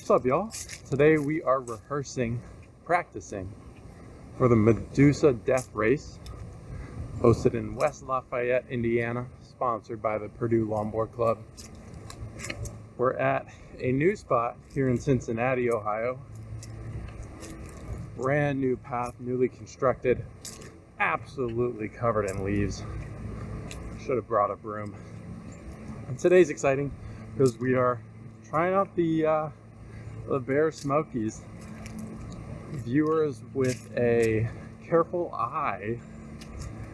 What's up, y'all? Today we are practicing for the Medusa Death Race, hosted in West Lafayette, Indiana, sponsored by the Purdue Longboard Club. We're at a new spot here in Cincinnati, Ohio. Brand new path, newly constructed, absolutely covered in leaves. Should have brought a broom. And today's exciting because we are trying out the Bear Smokies. Viewers with a careful eye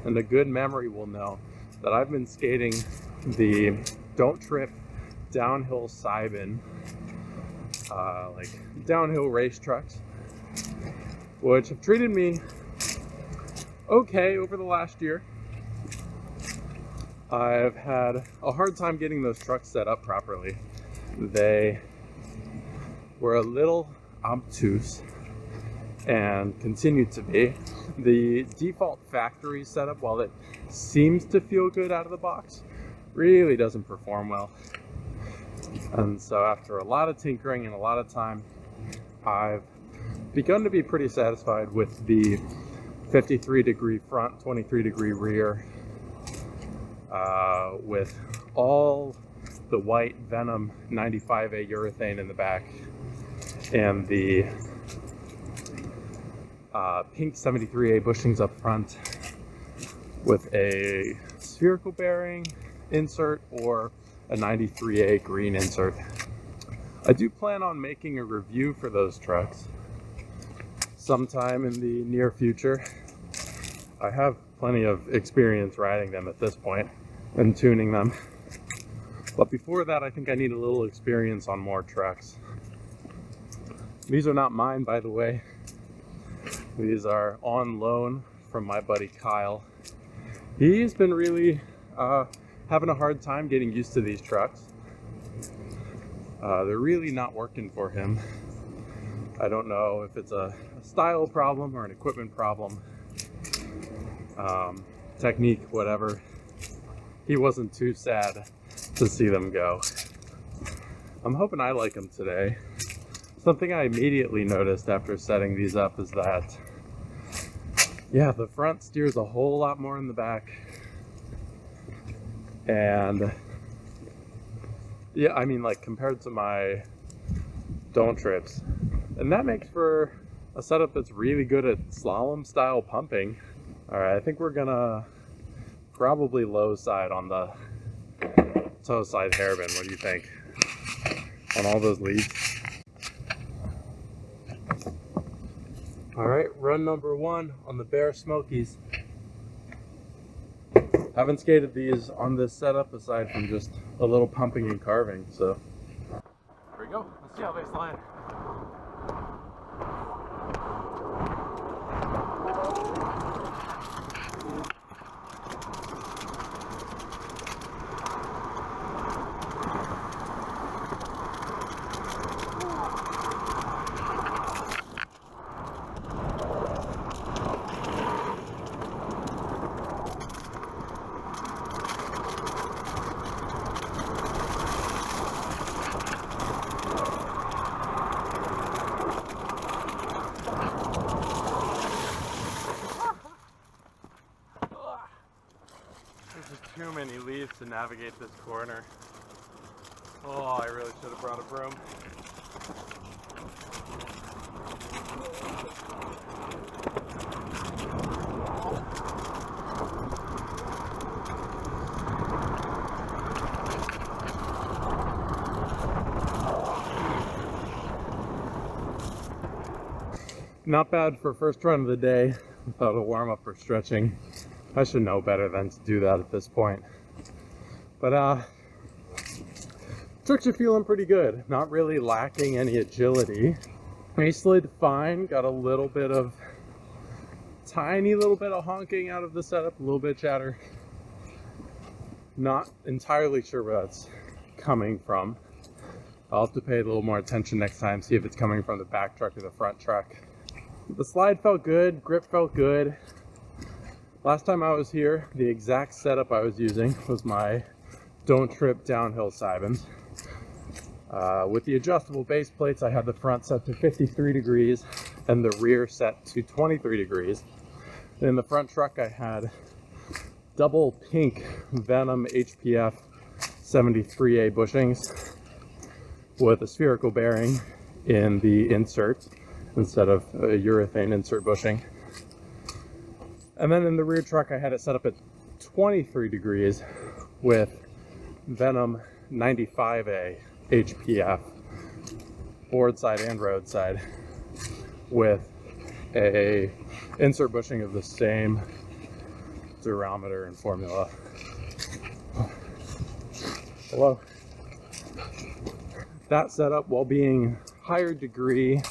and a good memory will know that I've been skating the Don't Trip downhill Seibin, like downhill race trucks, which have treated me okay over the last year. I've had a hard time getting those trucks set up properly. They were a little obtuse and continue to be. The default factory setup, while it seems to feel good out of the box, really doesn't perform well. And so after a lot of tinkering and a lot of time, I've begun to be pretty satisfied with the 53-degree front, 23-degree rear, with all the white Venom 95A urethane in the back and the pink 73A bushings up front with a spherical bearing insert or a 93A green insert. I do plan on making a review for those trucks sometime in the near future. I have plenty of experience riding them at this point and tuning them. But before that, I think I need a little experience on more trucks. These are not mine, by the way. These are on loan from my buddy Kyle. He's been really having a hard time getting used to these trucks. They're really not working for him. I don't know if it's a style problem or an equipment problem, technique, whatever. He wasn't too sad to see them go. I'm hoping I like them today. Something I immediately noticed after setting these up is that, yeah, the front steers a whole lot more in the back. And yeah, I mean, like compared to my Don't Trips. And that makes for a setup that's really good at slalom style pumping. All right, I think we're gonna probably low side on the toe side hairbin. What do you think? On all those leads? All right, run number one on the Bear Smokies. Haven't skated these on this setup aside from just a little pumping and carving, so. Here we go, let's see how they slide. Too many leaves to navigate this corner. Oh, I really should have brought a broom. Not bad for first run of the day without a warm-up or stretching. I should know better than to do that at this point. But tricks are feeling pretty good. Not really lacking any agility. I slid fine, got a little bit of, tiny little bit of honking out of the setup, a little bit of chatter. Not entirely sure where that's coming from. I'll have to pay a little more attention next time, see if it's coming from the back truck or the front truck. The slide felt good, grip felt good. Last time I was here, the exact setup I was using was my Don't Trip downhill Seibin. With the adjustable base plates, I had the front set to 53 degrees and the rear set to 23 degrees. In the front truck, I had double pink Venom HPF 73A bushings with a spherical bearing in the insert instead of a urethane insert bushing. And then in the rear truck, I had it set up at 23 degrees with Venom 95A HPF board side and roadside with a insert bushing of the same durometer and formula. Hello. That setup, while being higher degree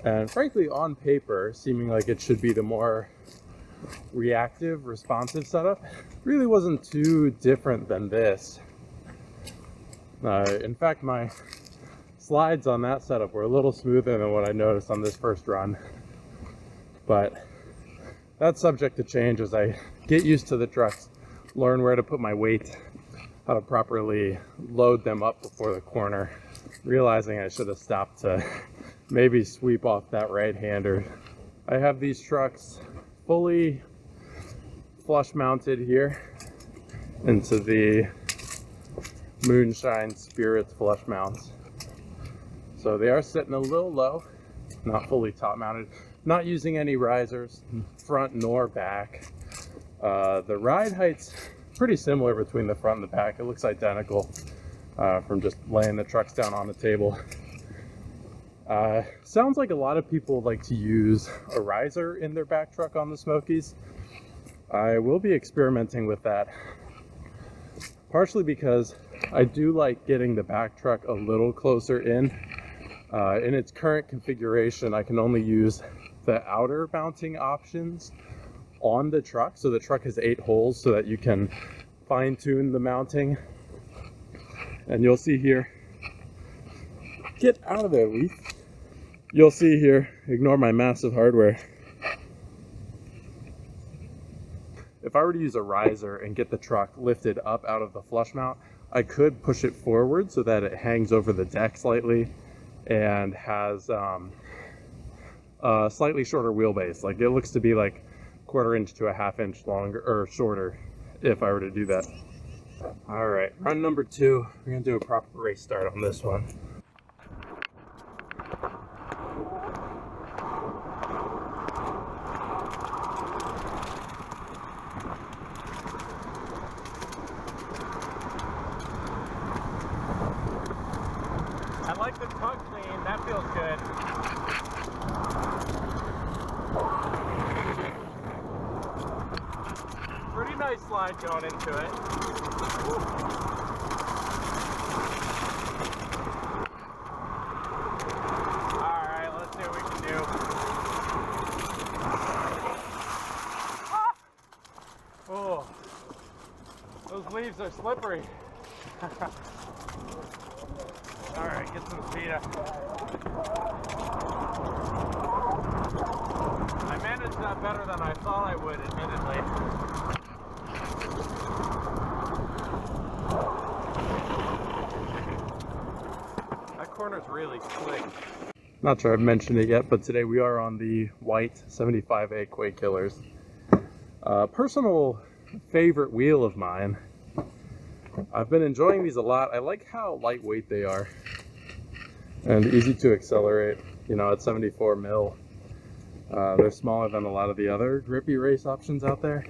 and frankly on paper seeming like it should be the more reactive, responsive setup, really wasn't too different than this. In fact, my slides on that setup were a little smoother than what I noticed on this first run. But that's subject to change as I get used to the trucks, learn where to put my weight, how to properly load them up before the corner, realizing I should have stopped to maybe sweep off that right-hander. I have these trucks fully flush mounted here into the Moonshine Spirits flush mounts. So they are sitting a little low, not fully top mounted, not using any risers, front nor back. The ride height's pretty similar between the front and the back. It looks identical from just laying the trucks down on the table. Sounds like a lot of people like to use a riser in their back truck on the Smokies. I will be experimenting with that, partially because I do like getting the back truck a little closer in. In its current configuration, I can only use the outer mounting options on the truck. So the truck has 8 holes so that you can fine tune the mounting. And you'll see here, get out of there, Leaf. You'll see here, ignore my massive hardware. If I were to use a riser and get the truck lifted up out of the flush mount, I could push it forward so that it hangs over the deck slightly and has a slightly shorter wheelbase. Like, it looks to be like 1/4 inch to a 1/2 inch longer or shorter if I were to do that. All right, run number 2. We're gonna do a proper race start on this one. I like the trunk clean, that feels good. Pretty nice slide going into it. Alright, let's see what we can do. Ah! Oh, those leaves are slippery. Alright, get some speed up. I managed that better than I thought I would, admittedly. That corner's really slick. Not sure I've mentioned it yet, but today we are on the white 75A Quake Killers. Personal favorite wheel of mine. I've been enjoying these a lot. I like how lightweight they are and easy to accelerate. You know, at 74 mil, they're smaller than a lot of the other grippy race options out there.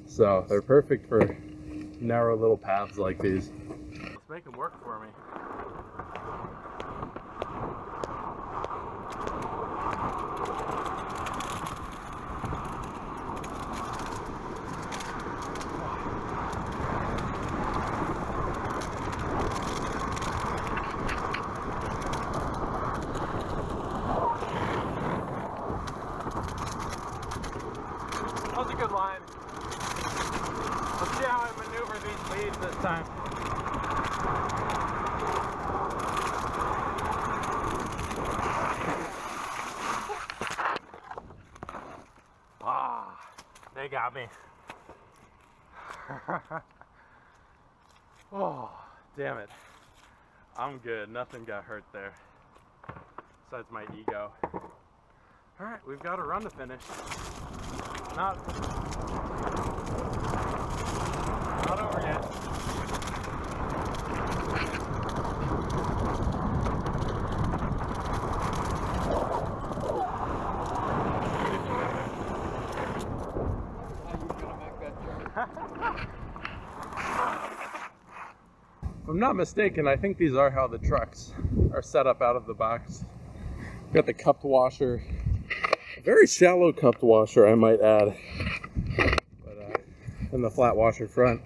So they're perfect for narrow little paths like these. Let's make them work for me. That was a good line. Let's see how I maneuver these leads this time. Ah, they got me. Oh, damn it. I'm good. Nothing got hurt there. Besides my ego. Alright, we've got a run to finish. Not over yet. If I'm not mistaken, I think these are how the trucks are set up out of the box. Got the cupped washer, a very shallow cupped washer, I might add, but and the flat washer front.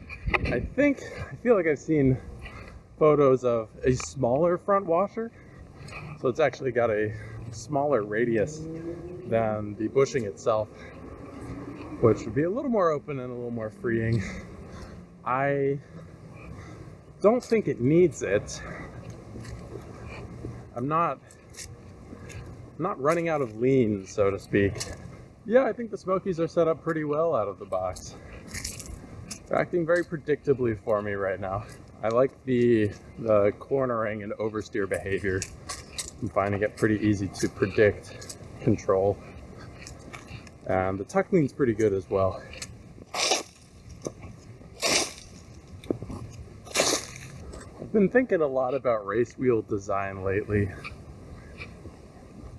I feel like I've seen photos of a smaller front washer, so it's actually got a smaller radius than the bushing itself, which would be a little more open and a little more freeing. I don't think it needs it. I'm not running out of lean, so to speak. Yeah, I think the Smokies are set up pretty well out of the box. They're acting very predictably for me right now. I like the cornering and oversteer behavior. I'm finding it pretty easy to predict, control. And the tuck lean's pretty good as well. I've been thinking a lot about race wheel design lately.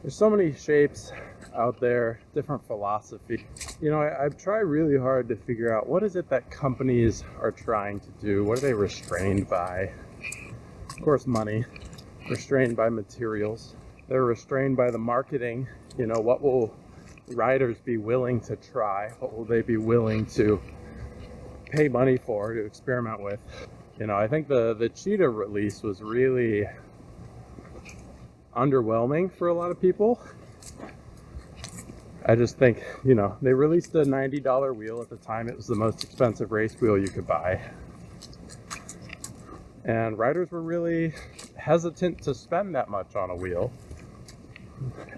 There's so many shapes out there, different philosophy. You know, I try really hard to figure out what is it that companies are trying to do? What are they restrained by? Of course, money. Restrained by materials. They're restrained by the marketing. You know, what will riders be willing to try? What will they be willing to pay money for, to experiment with? You know, I think the Cheetah release was really underwhelming for a lot of people. I just think, you know, they released a $90 wheel. At the time it was the most expensive race wheel you could buy, and riders were really hesitant to spend that much on a wheel,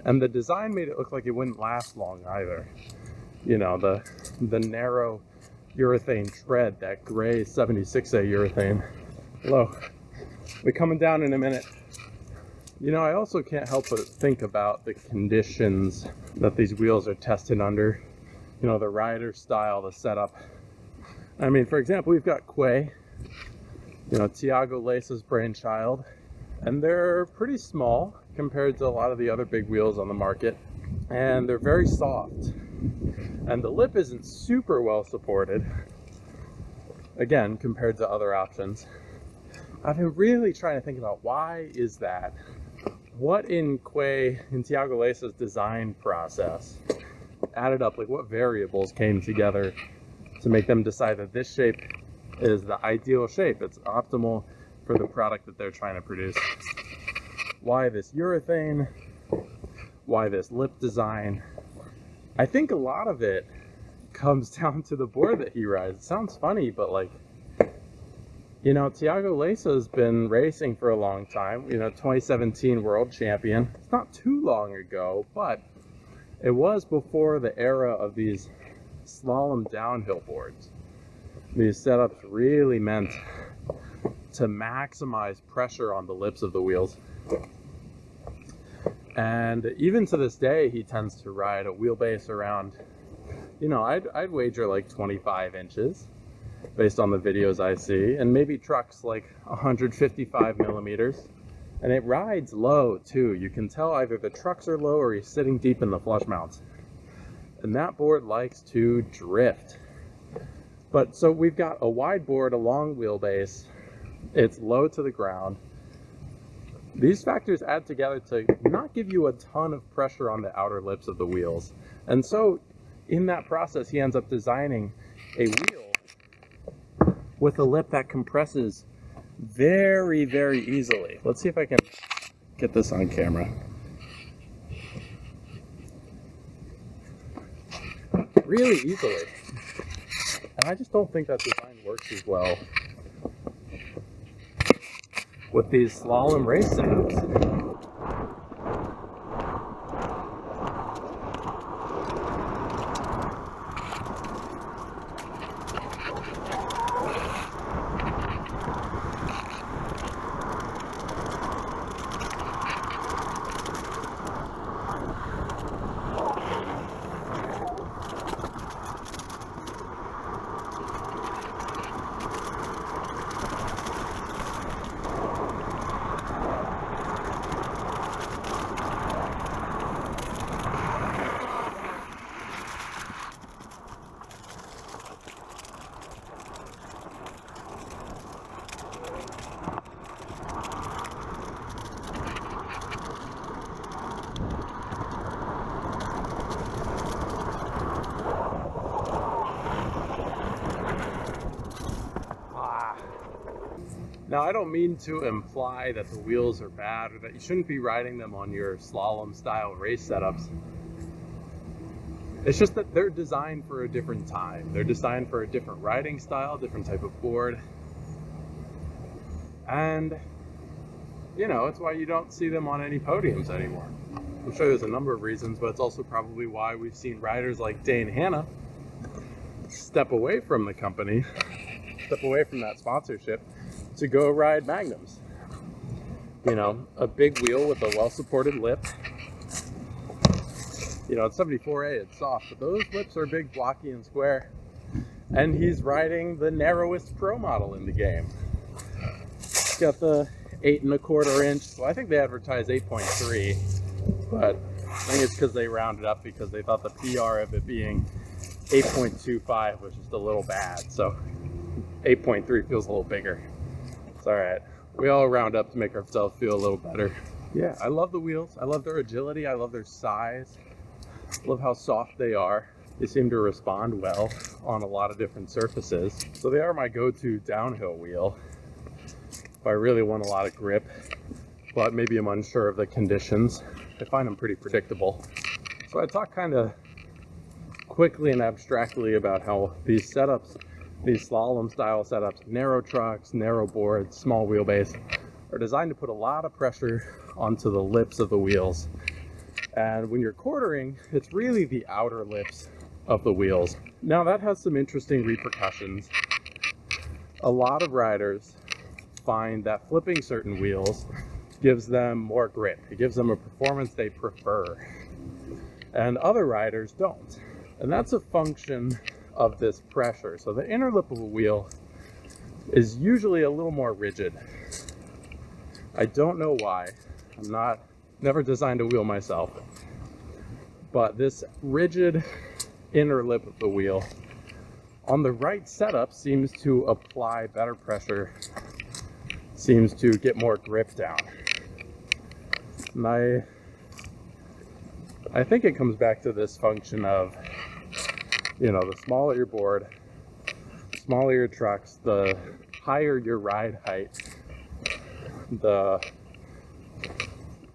and the design made it look like it wouldn't last long either. You know, the narrow urethane tread, that gray 76A urethane. Hello, we're coming down in a minute. You know, I also can't help but think about the conditions that these wheels are tested under. You know, the rider style, the setup. I mean, for example, we've got Quay, you know, Tiago Lace's brainchild, and they're pretty small compared to a lot of the other big wheels on the market, and they're very soft, and the lip isn't super well supported, again, compared to other options. I've been really trying to think about why is that? What in Tiago Lace's design process added up, like what variables came together to make them decide that this shape is the ideal shape, it's optimal for the product that they're trying to produce? Why this urethane? Why this lip design? I think a lot of it comes down to the board that he rides. It sounds funny, but like, you know, Tiago Lace has been racing for a long time, you know, 2017 world champion. It's not too long ago, but it was before the era of these slalom downhill boards. These setups really meant to maximize pressure on the lips of the wheels. And even to this day, he tends to ride a wheelbase around, you know, I'd wager like 25 inches. Based on the videos I see, and maybe trucks like 155 millimeters, and it rides low too. You can tell either the trucks are low or he's sitting deep in the flush mounts, and that board likes to drift. But so we've got a wide board, a long wheelbase, it's low to the ground. These factors add together to not give you a ton of pressure on the outer lips of the wheels, and so in that process he ends up designing a wheel with a lip that compresses very, very easily. Let's see if I can get this on camera. Really easily. And I just don't think that design works as well with these slalom race setups. Now, I don't mean to imply that the wheels are bad or that you shouldn't be riding them on your slalom style race setups. It's just that they're designed for a different time. They're designed for a different riding style, different type of board. And, you know, it's why you don't see them on any podiums anymore. I'm sure there's a number of reasons, but it's also probably why we've seen riders like Dane Hanna step away from the company, step away from that sponsorship to go ride Magnums. You know, a big wheel with a well-supported lip. You know, it's 74A, it's soft, but those lips are big, blocky, and square. And he's riding the narrowest pro model in the game. He's got the 8¼ inch, so I think they advertise 8.3, but I think it's because they rounded up because they thought the PR of it being 8.25 was just a little bad, so 8.3 feels a little bigger. It's all right. We all round up to make ourselves feel a little better. Yeah, I love the wheels. I love their agility. I love their size. Love how soft they are. They seem to respond well on a lot of different surfaces. So they are my go-to downhill wheel if I really want a lot of grip, but maybe I'm unsure of the conditions. I find them pretty predictable. So I talk kind of quickly and abstractly about how these setups, these slalom style setups, narrow trucks, narrow boards, small wheelbase, are designed to put a lot of pressure onto the lips of the wheels. And when you're quartering, it's really the outer lips of the wheels. Now that has some interesting repercussions. A lot of riders find that flipping certain wheels gives them more grip. It gives them a performance they prefer. And other riders don't. And that's a function of this pressure. So the inner lip of a wheel is usually a little more rigid. I don't know why. Never designed a wheel myself, but this rigid inner lip of the wheel on the right setup seems to apply better pressure, seems to get more grip down. And I think it comes back to this function of, you know, the smaller your board, smaller your trucks, the higher your ride height, the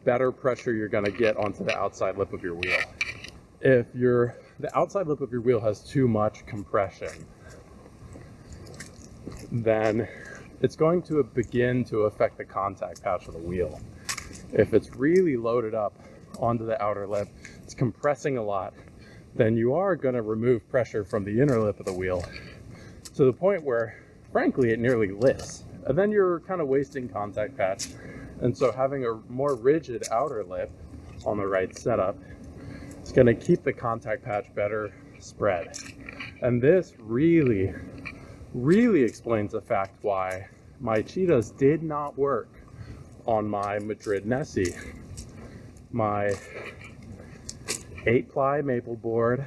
better pressure you're going to get onto the outside lip of your wheel. If the outside lip of your wheel has too much compression, then it's going to begin to affect the contact patch of the wheel. If it's really loaded up onto the outer lip, it's compressing a lot, then you are going to remove pressure from the inner lip of the wheel to the point where, frankly, it nearly lifts. And then you're kind of wasting contact patch. And so having a more rigid outer lip on the right setup is going to keep the contact patch better spread. And this really, really explains the fact why my cheetahs did not work on my Madrid Nessie. My 8-ply maple board,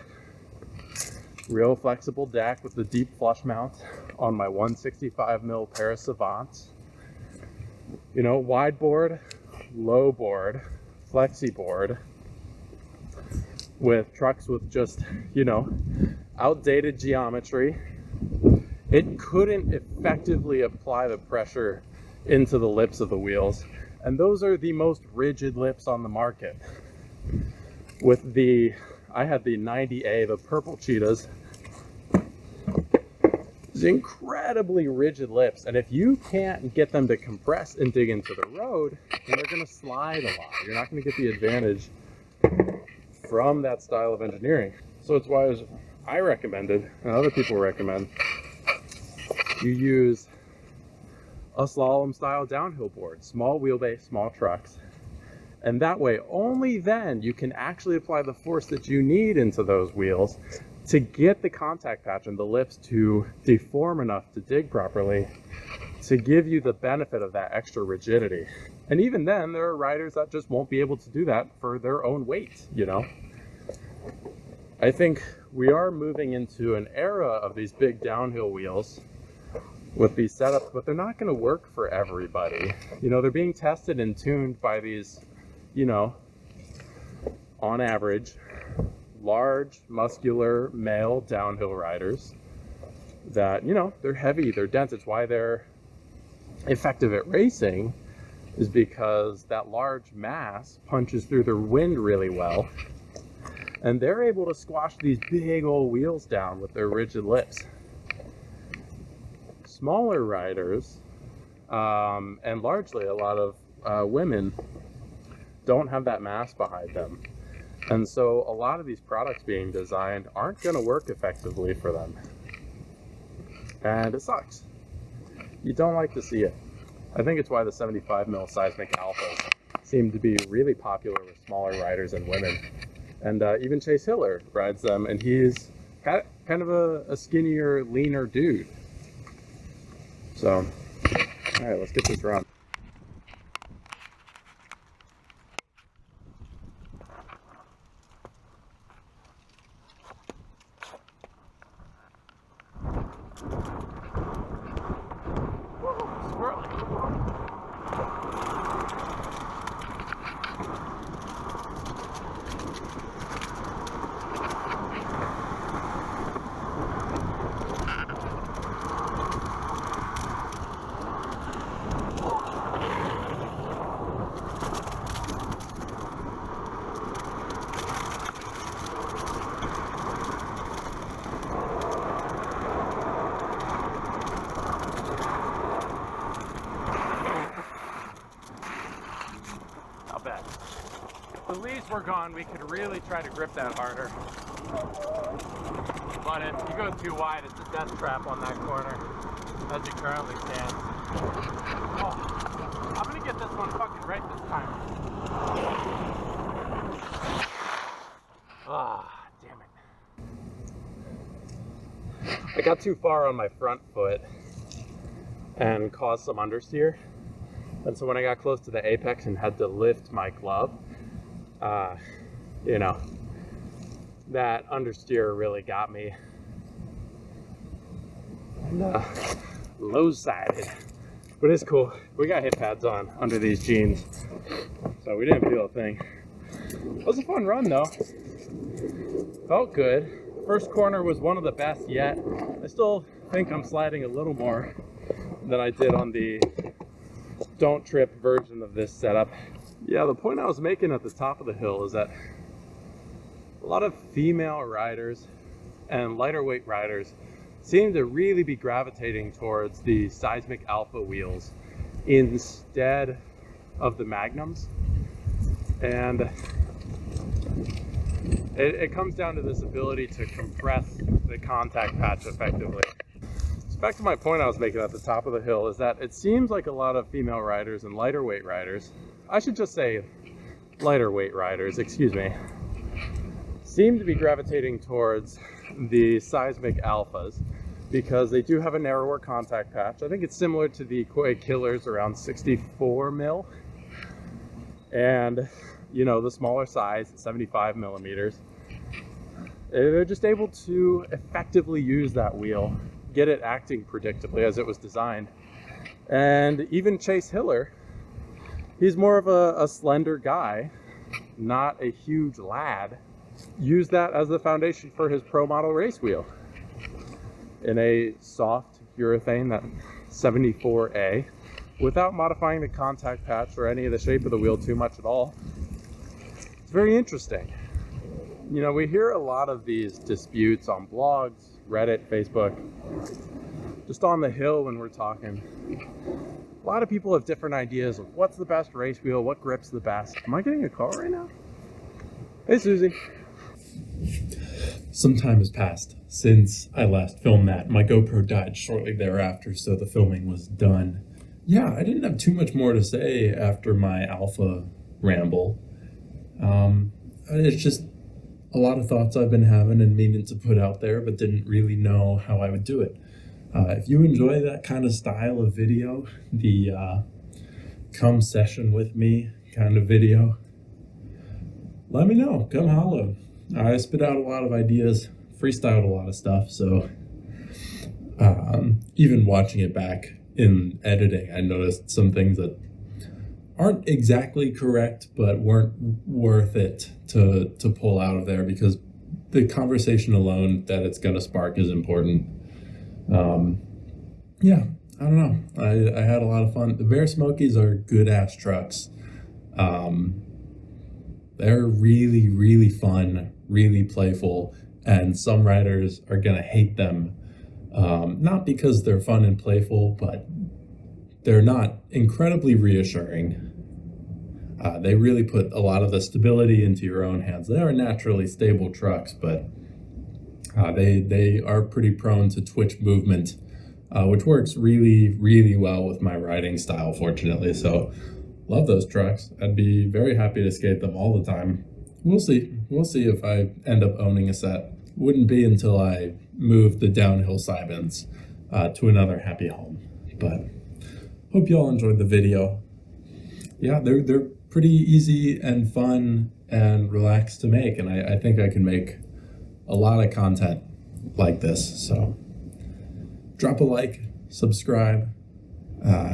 real flexible deck with the deep flush mount on my 165mm Paris Savants. You know, wide board, low board, flexi board with trucks with just, you know, outdated geometry. It couldn't effectively apply the pressure into the lips of the wheels. And those are the most rigid lips on the market. With I had the 90A, the purple cheetahs. These incredibly rigid lips, and if you can't get them to compress and dig into the road, then they're going to slide a lot. You're not going to get the advantage from that style of engineering. So it's why I recommended, and other people recommend, you use a slalom style downhill board, small wheelbase, small trucks. And that way, only then you can actually apply the force that you need into those wheels to get the contact patch and the lips to deform enough to dig properly to give you the benefit of that extra rigidity. And even then, there are riders that just won't be able to do that for their own weight, you know? I think we are moving into an era of these big downhill wheels with these setups, but they're not going to work for everybody. You know, they're being tested and tuned by these, you know, on average, large, muscular, male downhill riders that, you know, they're heavy, they're dense. It's why they're effective at racing is because that large mass punches through the wind really well, and they're able to squash these big old wheels down with their rigid lips. Smaller riders, and largely a lot of women, don't have that mass behind them. And so a lot of these products being designed aren't going to work effectively for them. And it sucks. You don't like to see it. I think it's why the 75mm seismic alphas seem to be really popular with smaller riders and women. And even Chase Hiller rides them, and he's kind of a skinnier, leaner dude. So, all right, let's get this run. If the leaves were gone, we could really try to grip that harder. But if you go too wide, it's a death trap on that corner, as it currently stands. Oh, I'm gonna get this one fucking right this time. Ah, damn it. I got too far on my front foot and caused some understeer. And so when I got close to the apex and had to lift my club, you know, that understeer really got me. And low-sided. But it's cool. We got hip pads on under these jeans, so we didn't feel a thing. It was a fun run though. Felt good. First corner was one of the best yet. I still think I'm sliding a little more than I did on the don't trip version of this setup. Yeah, the point I was making at the top of the hill is that a lot of female riders and lighter weight riders seem to really be gravitating towards the seismic alpha wheels instead of the magnums. And it comes down to this ability to compress the contact patch effectively. So back to my point I was making at the top of the hill is that it seems like a lot of female riders and lighter weight riders, I should just say lighter weight riders, excuse me, seem to be gravitating towards the seismic alphas because they do have a narrower contact patch. I think it's similar to the Koi Killers around 64 mil. And you know, the smaller size, 75 millimeters. They're just able to effectively use that wheel, get it acting predictably as it was designed. And even Chase Hiller, he's more of a slender guy, not a huge lad, used that as the foundation for his pro model race wheel in a soft urethane, that 74A, without modifying the contact patch or any of the shape of the wheel too much at all. It's very interesting. You know, we hear a lot of these disputes on blogs, Reddit, Facebook, just on the hill when we're talking. A lot of people have different ideas of what's the best race wheel, what grips the best. Am I getting a call right now? Hey, Susie. Some time has passed since I last filmed that. My GoPro died shortly thereafter, so the filming was done. Yeah, I didn't have too much more to say after my alpha ramble. It's just a lot of thoughts I've been having and meaning to put out there, but didn't really know how I would do it. If you enjoy that kind of style of video, the come session with me kind of video, let me know. Come holla. I spit out a lot of ideas, freestyled a lot of stuff, so even watching it back in editing, I noticed some things that aren't exactly correct, but weren't worth it to pull out of there, because the conversation alone that it's going to spark is important. Yeah, I don't know. I had a lot of fun. The Bear Smokies are good ass trucks. They're really, really fun, really playful, and some riders are gonna hate them. Not because they're fun and playful, but they're not incredibly reassuring. They really put a lot of the stability into your own hands. They are naturally stable trucks, but they are pretty prone to twitch movement, which works really, really well with my riding style, fortunately. So love those trucks. I'd be very happy to skate them all the time. We'll see. We'll see if I end up owning a set. Wouldn't be until I move the downhill Simons to another happy home. But hope you all enjoyed the video. Yeah, they're pretty easy and fun and relaxed to make, and I think I can make a lot of content like this. So drop a like, subscribe,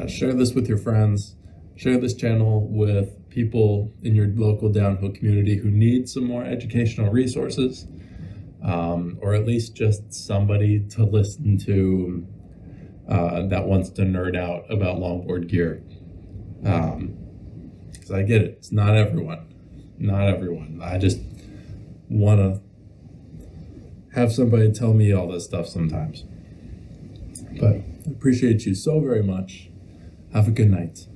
share this with your friends, share this channel with people in your local downhill community who need some more educational resources, or at least just somebody to listen to that wants to nerd out about longboard gear. Because I get it, it's not everyone. I just want to have somebody tell me all this stuff sometimes. But I appreciate you so very much. Have a good night.